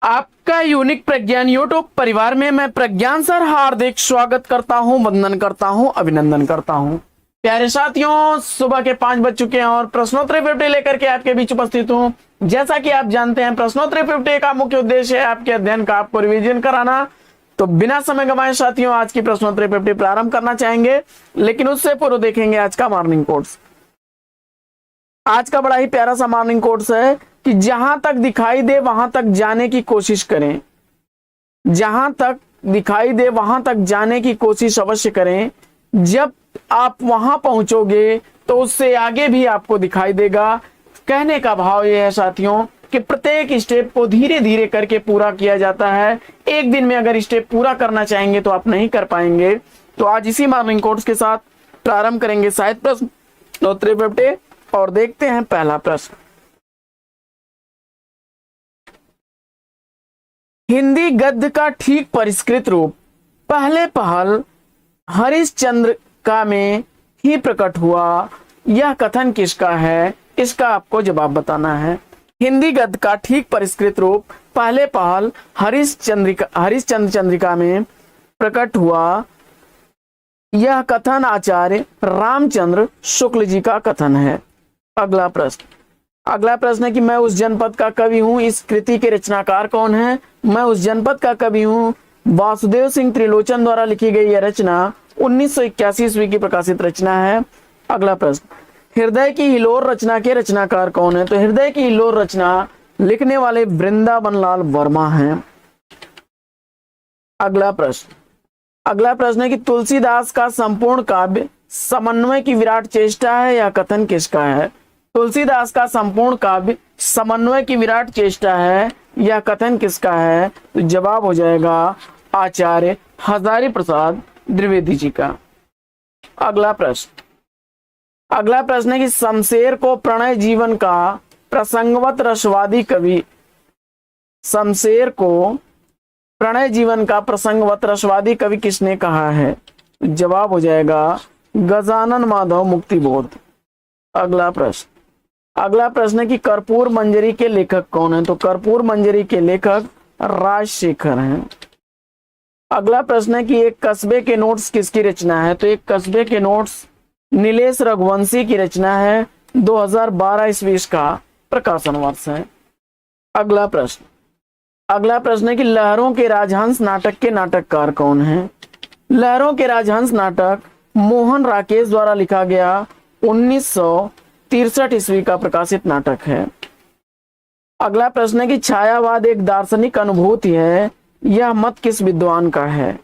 आपका यूनिक प्रज्ञान यूट्यूब परिवार में मैं प्रज्ञान सर हार्दिक स्वागत करता हूं, वंदन करता हूं, अभिनंदन करता हूं। प्यारे साथियों, सुबह के 5 बज चुके हैं और प्रश्नोत्तरी 50 लेकर के आपके बीच उपस्थित हूं। जैसा कि आप जानते हैं, प्रश्नोत्तरी 50 का मुख्य उद्देश्य है आपके अध्ययन का आपको रिवीजन कराना। तो बिना समय गंवाए साथियों, आज की प्रश्नोत्तरी 50 प्रारंभ करना चाहेंगे, लेकिन उससे पूर्व देखेंगे आज का मॉर्निंग कोट्स। आज का बड़ा ही प्यारा सा मॉर्निंग कोट्स है कि जहां तक दिखाई दे वहां तक जाने की कोशिश करें। जहां तक दिखाई दे वहां तक जाने की कोशिश अवश्य करें। जब आप वहां पहुंचोगे तो उससे आगे भी आपको दिखाई देगा। कहने का भाव यह है साथियों कि प्रत्येक स्टेप को धीरे धीरे करके पूरा किया जाता है। एक दिन में अगर स्टेप पूरा करना चाहेंगे तो आप नहीं कर पाएंगे। तो आज इसी मॉर्निंग कोट्स के साथ प्रारंभ करेंगे शायद प्रश्नोत्तरी 50 और देखते हैं पहला प्रश्न। हिंदी गद्य का ठीक परिष्कृत रूप पहले पहल हरिश्चंद्रिका में ही प्रकट हुआ। यह कथन किसका है? इसका आपको जवाब बताना है। हिंदी गद्य का ठीक परिष्कृत रूप पहले पहल हरिश्चंद्र चंद्रिका में प्रकट हुआ। यह कथन आचार्य रामचंद्र शुक्ल जी का कथन है। अगला प्रश्न है कि मैं उस जनपद का कवि हूं। इस कृति के रचनाकार कौन है? मैं उस जनपद का कवि हूं वासुदेव सिंह त्रिलोचन द्वारा लिखी गई यह रचना 1981 ईस्वी की प्रकाशित रचना है। अगला प्रश्न, हृदय की हिलोर रचना के रचनाकार कौन है? तो हृदय की हिलोर रचना लिखने वाले वृंदावन लाल वर्मा हैं। अगला प्रश्न है कि तुलसीदास का संपूर्ण काव्य समन्वय की विराट चेष्टा है। यह कथन किसका है? तुलसीदास का संपूर्ण काव्य समन्वय की विराट चेष्टा है। यह कथन किसका है? तो जवाब हो जाएगा आचार्य हजारी प्रसाद द्विवेदी जी का। अगला प्रश्न है कि शमशेर को प्रणय जीवन का प्रसंगवत रसवादी कवि, शमशेर को प्रणय जीवन का प्रसंगवत रसवादी कवि किसने कहा है? जवाब हो जाएगा गजानन माधव मुक्तिबोध। अगला प्रश्न है कि कर्पूर मंजरी के लेखक कौन है? तो कर्पूर मंजरी के लेखक राजशेखर हैं। अगला प्रश्न है कि एक कस्बे के नोट्स किसकी रचना है? तो एक कस्बे के नोट्स नीलेश रघुवंशी की रचना है। 2012 ईस्वी का प्रकाशन वर्ष है। अगला प्रश्न है कि लहरों के राजहंस नाटक के नाटककार कौन है? लहरों के राजहंस नाटक मोहन राकेश द्वारा लिखा गया 1963 ईस्वी का प्रकाशित नाटक है। अगला प्रश्न है कि छायावाद एक दार्शनिक अनुभूति है। यह मत किस विद्वान का है?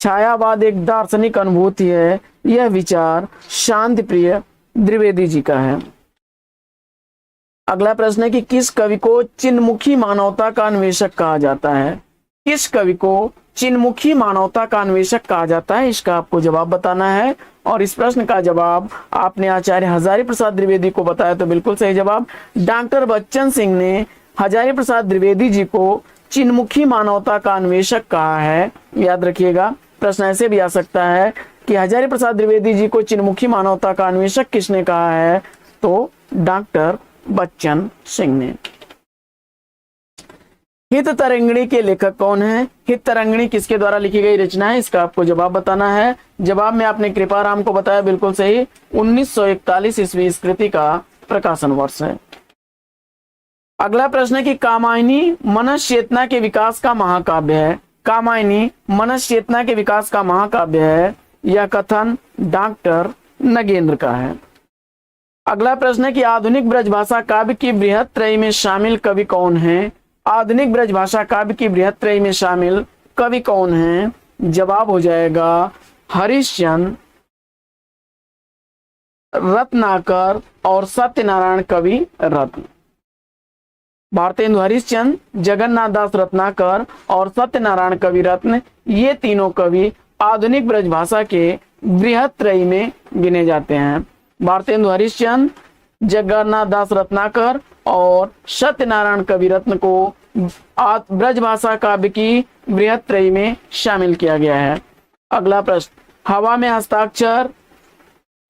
छायावाद एक दार्शनिक अनुभूति है। यह विचार शांति प्रिय द्विवेदी जी का है। अगला प्रश्न है कि किस कवि को चिन्मुखी मानवता का अन्वेषक कहा जाता है? किस कवि को चिन्मुखी मानवता का अन्वेषक कहा जाता है? इसका आपको जवाब बताना है। और इस प्रश्न का जवाब आपने आचार्य हजारी प्रसाद द्विवेदी को बताया तो बिल्कुल सही जवाब। डॉक्टर बच्चन सिंह ने हजारी प्रसाद द्विवेदी जी को चिन्मुखी मानवता का अन्वेषक कहा है। याद रखिएगा, प्रश्न ऐसे भी आ सकता है कि हजारी प्रसाद द्विवेदी जी को चिन्मुखी मानवता का अन्वेषक किसने कहा है? तो डॉक्टर बच्चन सिंह ने। हित तरंगिणी के लेखक कौन है? हित तरंगिणी किसके द्वारा लिखी गई रचना है? इसका आपको जवाब बताना है। जवाब में आपने कृपाराम को बताया, बिल्कुल सही। 1941 ईस्वी इस कृति का प्रकाशन वर्ष है। अगला प्रश्न है कि कामायनी मनस चेतना के विकास का महाकाव्य है। कामायनी मनस चेतना के विकास का महाकाव्य है। यह कथन डॉक्टर नगेंद्र का है। अगला प्रश्न है कि आधुनिक ब्रजभाषा काव्य की बृहत त्रयी में शामिल कवि कौन है? आधुनिक ब्रजभाषा काव्य की बृहत त्रयी में शामिल कवि कौन है? जवाब हो जाएगा हरिश्चंद्र, रत्नाकर और सत्यनारायण कवि रत्न। भारतेंदु हरिश्चंद्र, जगन्नाथ दास रत्नाकर और सत्यनारायण कवि रत्न, ये तीनों कवि आधुनिक ब्रजभाषा के बृहत त्रयी में गिने जाते हैं। भारतेंदु हरिश्चंद्र, जगन्नाथ दास रत्नाकर और सत्यनारायण कवि रत्न को ब्रजभाषा काव्य की बृहत त्रयी में शामिल किया गया है। अगला प्रश्न, हवा में हस्ताक्षर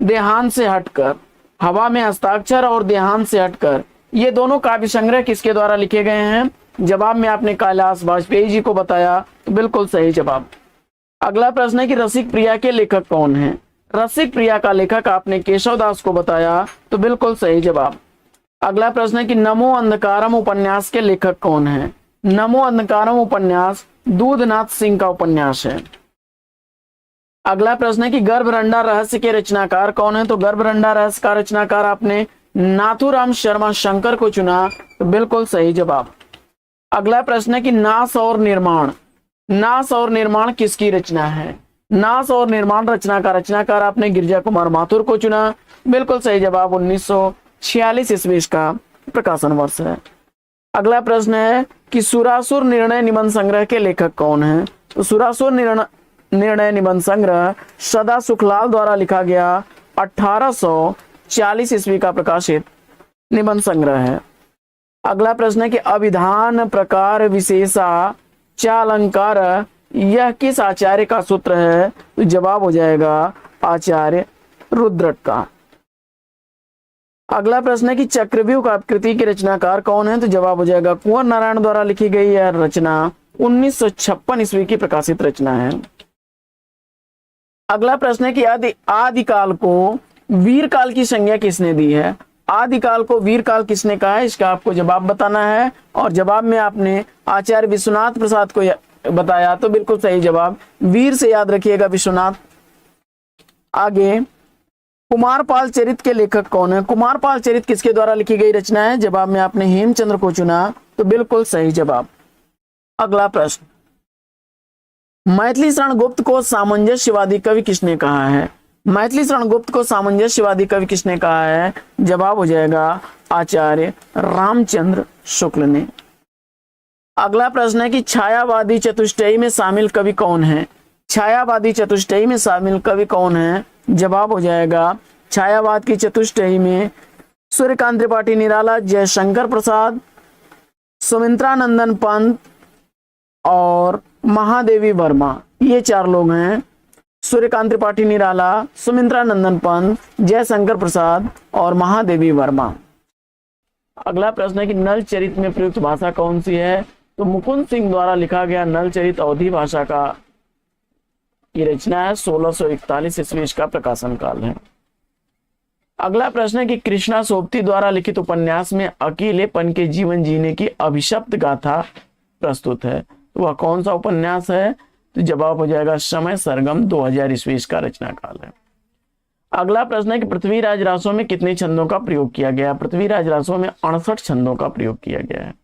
देहांत से हटकर, हवा में हस्ताक्षर और देहांत से हटकर, ये दोनों काव्य संग्रह किसके द्वारा लिखे गए हैं? जवाब में आपने कैलाश वाजपेयी जी को बताया, तो बिल्कुल सही जवाब। अगला प्रश्न है कि रसिक प्रिया के लेखक कौन हैं? रसिक प्रिया का लेखक आपने केशव दास को बताया, तो बिल्कुल सही जवाब। अगला प्रश्न है कि नमो अंधकारम उपन्यास के लेखक कौन हैं? नमो अंधकारम उपन्यास दूधनाथ सिंह का उपन्यास है। अगला प्रश्न है कि गर्भरंडा रहस्य के रचनाकार कौन है? तो गर्भरंडा रहस्य का रचनाकार आपने नाथूराम शर्मा शंकर को चुना, तो बिल्कुल सही जवाब। अगला प्रश्न है कि नास और निर्माण, नास और निर्माण किसकी रचना है? नास और निर्माण रचना का रचनाकार आपने गिरिजा कुमार माथुर को चुना, बिल्कुल सही जवाब। 1946 ईस्वी इसका प्रकाशन वर्ष है। अगला प्रश्न है कि सुरासुर निर्णय निबंध संग्रह के लेखक कौन है? तो सुरासुर निर्णय निबंध संग्रह सदा सुखलाल द्वारा लिखा गया 1840 ईस्वी का प्रकाशित निबंध संग्रह है। अगला प्रश्न है कि अभिधान प्रकार विशेषा चालंकार यह किस आचार्य का सूत्र है? तो जवाब हो जाएगा आचार्य रुद्रट का। अगला प्रश्न है कि चक्रव्यूह कृति की रचनाकार कौन है? तो जवाब हो जाएगा कुंवर नारायण द्वारा लिखी गई यह रचना 1956 ईस्वी की प्रकाशित रचना है। अगला प्रश्न है कि आदिकाल को वीरकाल की संज्ञा किसने दी है? आदिकाल को वीरकाल किसने कहा है? इसका आपको जवाब बताना है, और जवाब में आपने आचार्य विश्वनाथ प्रसाद को बताया, तो बिल्कुल सही जवाब। वीर से याद रखिएगा विश्वनाथ। आगे कुमारपाल चरित के लेखक कौन है? कुमारपाल चरित किसके द्वारा लिखी गई रचना है? जवाब में आपने हेमचंद्र को चुना, तो बिल्कुल सही जवाब। अगला प्रश्न, मैथिली शरण गुप्त को सामंजस्यवादी कवि किसने कहा है? मैथिली शरण गुप्त को सामंजस्यवादी कवि किसने कहा है? जवाब हो जाएगा आचार्य रामचंद्र शुक्ल ने। अगला प्रश्न है कि छायावादी चतुष्टयी में शामिल कवि कौन है? छायावादी चतुष्टयी में शामिल कवि कौन है? जवाब हो जाएगा छायावाद की चतुष्टयी में सूर्यकांत त्रिपाठी निराला, जयशंकर प्रसाद, सुमित्रानंदन पंत और महादेवी वर्मा, ये चार लोग हैं। सूर्यकांत त्रिपाठी निराला, सुमित्रानंदन पंत, जयशंकर प्रसाद और महादेवी वर्मा। अगला प्रश्न है कि नल चरित में प्रयुक्त भाषा कौन सी है? तो मुकुंद सिंह द्वारा लिखा गया नल चरित अवधी भाषा का की रचना है। 1641 ईस्वी का प्रकाशन काल है। अगला प्रश्न है कि कृष्णा सोबती द्वारा लिखित उपन्यास में अकेलेपन के जीवन जीने की अभिशप्त गाथा प्रस्तुत है, तो वह कौन सा उपन्यास है? तो जवाब हो जाएगा समय सरगम 2000 ईस्वी का रचना काल है। अगला प्रश्न है कि पृथ्वीराज रासों में कितने छंदों का प्रयोग किया गया? पृथ्वीराज रासों में 68 छंदों का प्रयोग किया गया है।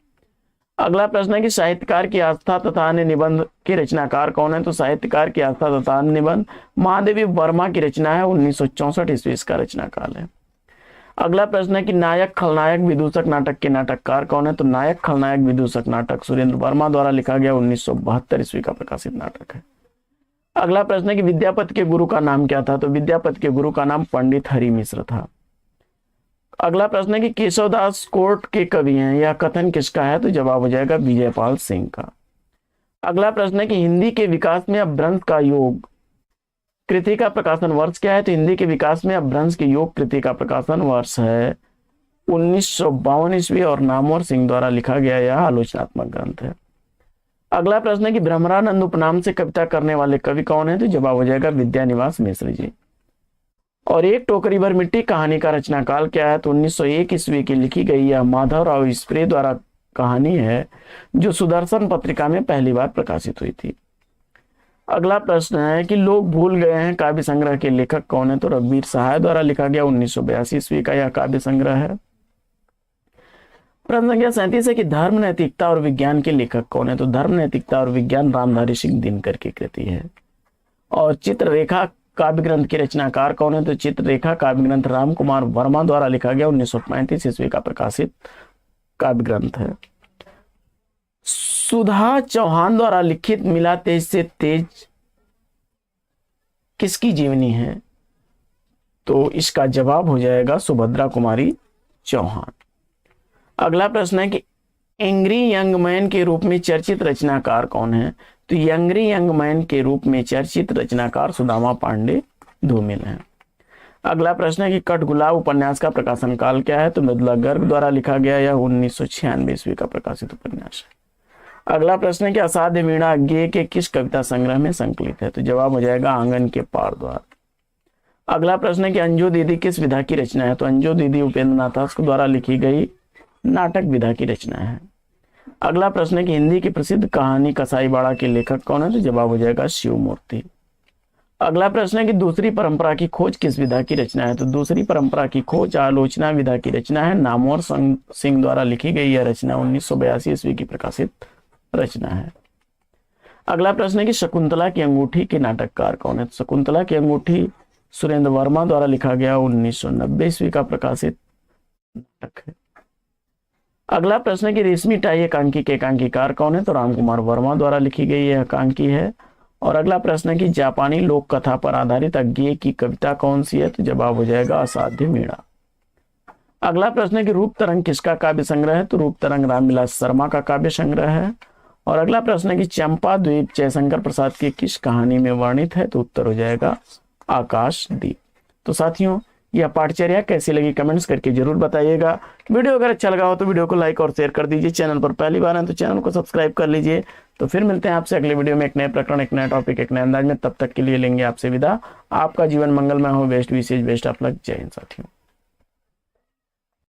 अगला प्रश्न है कि साहित्यकार की आस्था तथा अन्य निबंध के रचनाकार कौन है? तो साहित्यकार की आस्था तथा अन्य निबंध महादेवी वर्मा की रचना है। 1964 ईस्वी का रचना काल है। अगला प्रश्न है कि नायक खलनायक विदूषक नाटक के नाटककार कौन है? तो नायक खलनायक विदूषक नाटक सुरेंद्र वर्मा द्वारा लिखा गया 1972 ईस्वी का प्रकाशित नाटक है। अगला प्रश्न है कि विद्यापति के गुरु का नाम क्या था? तो विद्यापति के गुरु का नाम पंडित हरि मिश्र था। अगला प्रश्न है कि केशवदास कोर्ट के कवि हैं, यह कथन किसका है? तो जवाब हो जाएगा विजयपाल सिंह का। अगला प्रश्न है कि हिंदी के विकास में अपभ्रंश का योग कृति का प्रकाशन वर्ष क्या है? तो हिंदी के विकास में अपभ्रंश के योग कृति का प्रकाशन वर्ष है 1952 ईस्वी और नामवर सिंह द्वारा लिखा गया यह आलोचनात्मक ग्रंथ है। अगला प्रश्न है कि भ्रमरानंद उपनाम से कविता करने वाले कवि कौन है? तो जवाब हो जाएगा विद्यानिवास मिश्र जी। और एक टोकरी भर मिट्टी कहानी का रचनाकाल क्या है? तो 1901 ईस्वी की लिखी गई यह माधवराव स्प्रे द्वारा कहानी है, जो सुदर्शन पत्रिका में पहली बार प्रकाशित हुई थी। अगला प्रश्न है कि लोग भूल गए हैं काव्य संग्रह के लेखक कौन है? तो रघुवीर सहाय द्वारा लिखा गया 1982 ईस्वी का यह काव्य संग्रह है। प्रश्न संख्या 37 है कि धर्म नैतिकता और विज्ञान के लेखक कौन है? तो धर्म नैतिकता और विज्ञान रामधारी सिंह दिनकर की कृति है। और चित्ररेखा काव्य ग्रंथ के रचनाकार कौन है? तो चित्ररेखा काव्य ग्रंथ राम कुमार वर्मा द्वारा लिखा गया 1935 ईस्वी का प्रकाशित काव्य ग्रंथ है। सुधा चौहान द्वारा लिखित मिला तेज से तेज किसकी जीवनी है? तो इसका जवाब हो जाएगा सुभद्रा कुमारी चौहान। अगला प्रश्न है कि एंग्री यंग मैन के रूप में चर्चित रचनाकार कौन है? तो एंग्री यंग मैन के रूप में चर्चित रचनाकार सुदामा पांडे धूमिल हैं। अगला प्रश्न है कि कठगुलाब उपन्यास का प्रकाशन काल क्या है? तो मृदुला गर्ग द्वारा लिखा गया, यह 1996 ईस्वी का प्रकाशित उपन्यास है। अगला प्रश्न है कि असाध्य वीणा गेय के किस कविता संग्रह में संकलित है? तो जवाब हो जाएगा आंगन के पार द्वार। अगला प्रश्न है कि अंजू दीदी किस विधा की रचना है? तो अंजू दीदी उपेंद्र नाथ द्वारा लिखी गई नाटक विधा की रचना है। अगला प्रश्न है कि हिंदी की प्रसिद्ध कहानी कसाईबाड़ा के लेखक कौन है? तो जवाब हो जाएगा शिवमूर्ति। अगला प्रश्न है कि दूसरी परंपरा की खोज किस विधा की रचना है? तो दूसरी परंपरा की खोज आलोचना विधा की रचना है। नामवर सिंह द्वारा लिखी गई यह रचना 1982 ईस्वी की प्रकाशित रचना है। अगला प्रश्न है कि शकुंतला की अंगूठी के नाटककार कौन है? तो शकुंतला की अंगूठी सुरेंद्र वर्मा द्वारा लिखा गया 1990 ईस्वी का प्रकाशित नाटक है। अगला प्रश्न है कि रेशमी टाई एकांकी के एकांकीकार कौन है? तो रामकुमार वर्मा द्वारा लिखी गई यह एकांकी है। और अगला प्रश्न है कि जापानी लोक कथा पर आधारित अज्ञेय की कविता कौन सी है? तो जवाब हो जाएगा असाध्य वीणा। अगला प्रश्न है कि रूप तरंग किसका काव्य संग्रह है? तो रूप तरंग रामविलास शर्मा का काव्य संग्रह है। और अगला प्रश्न है कि चंपा द्वीप जयशंकर प्रसाद की किस कहानी में वर्णित है? तो उत्तर हो जाएगा आकाशदीप। तो साथियों, यह पाठचर्या कैसी लगी कमेंट्स करके जरूर बताइएगा। वीडियो अगर अच्छा लगा हो तो वीडियो को लाइक और शेयर कर दीजिए। चैनल पर पहली बार हैं तो चैनल को सब्सक्राइब कर लीजिए। तो फिर मिलते हैं आपसे अगले वीडियो में एक नए प्रकरण, एक नया टॉपिक, एक नए अंदाज में। तब तक के लिए लेंगे आपसे विदा। आपका जीवन मंगलमय हो। Best wishes best of luck. जय हिंद साथियों।